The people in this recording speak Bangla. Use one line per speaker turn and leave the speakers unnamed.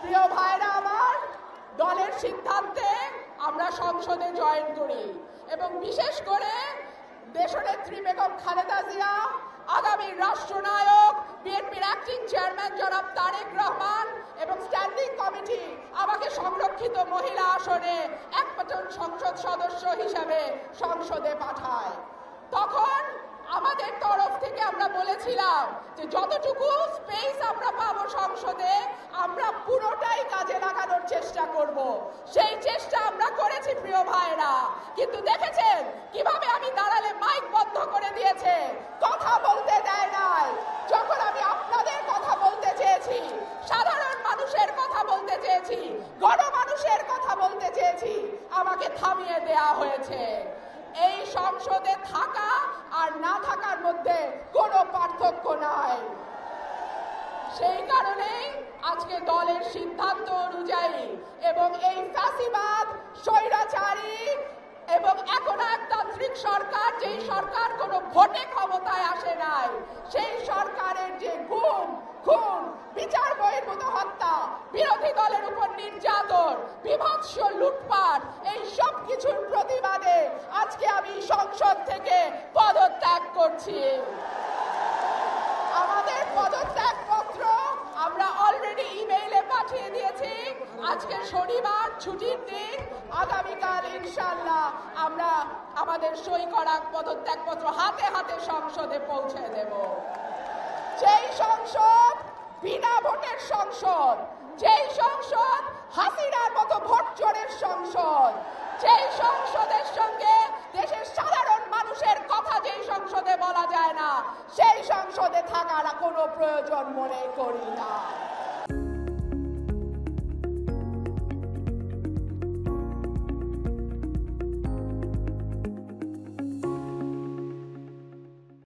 প্রিয় ভাইরা আমার, দলের সিদ্ধান্তে আমরা সংসদে জয়েন করি এবং বিশেষ করে দেশনেত্রী বেগম খালেদা জিয়া, আগামী রাষ্ট্রনায়ক বিএনপির অ্যাক্টিং চেয়ারম্যান জনাব তারেক রহমান এবং স্ট্যান্ডিং কমিটি আমাকে সংরক্ষিত মহিলা আসনে একজন সংসদ সদস্য হিসেবে সংসদে পাঠায়। তখন আমাদের তরফ থেকে আমরা বলেছিলাম যে যতটুকু স্পেস আমরা পাবো সংসদে আমরা পুরোটাই কাজে লাগানোর চেষ্টা করব। সেই চেষ্টা আমরা করেছি প্রিয় ভাইরা, কিন্তু দেখেছেন কিভাবে আমি দাঁড়ালে মাইক বন্ধ করে দিয়েছে, কথা বলতে দেয় নাই। যখন আমি আপনাদের কথা বলতে চেয়েছি, সাধারণ মানুষের কথা বলতে চেয়েছি, গণমানুষের কথা বলতে চেয়েছি, আমাকে থামিয়ে দেয়া হয়েছে। এই সংসদে থাকা আর না থাকার মধ্যে কোনো পার্থক্য নাই। সেই কারণেই আজকে দলের সিদ্ধান্ত অনুযায়ী এবং এই ফ্যাসিবাদ, স্বৈরাচারী এবং একনায়কতান্ত্রিক সরকার, যেই সরকার কোনো ভোটে ক্ষমতায় আসে নাই, সেই সরকারের যে গুম, খুন, বিচার বহির্ভূত হত্যা, বিরোধী দলের উপর নির্যাতন, বিভৎস লুটপাট, এই সব কিছুর প্রতিবাদে আজকে আমি সংসদ থেকে পদত্যাগ করছি। আমাদের পদত্যাগ পত্র আমরা অলরেডি ইমেইলে পাঠিয়ে দিয়েছি। আজকে শনিবার ছুটির দিন, আগামীকাল ইনশাআল্লাহ আমরা আমাদের সই করা পদত্যাগ পত্র হাতে হাতে সংসদে পৌঁছে দেব। যেই সংসদ বিনা ভোটের সংসদ, যেই সংসদ হাসিনার মতো ভোট চোরের সংসদ, যেই সংসদের সঙ্গে দেশের সাধারণ মানুষের কথা যেই সংসদে বলা যায় না, সেই সংসদে থাকার কোনো প্রয়োজন মনে করি না।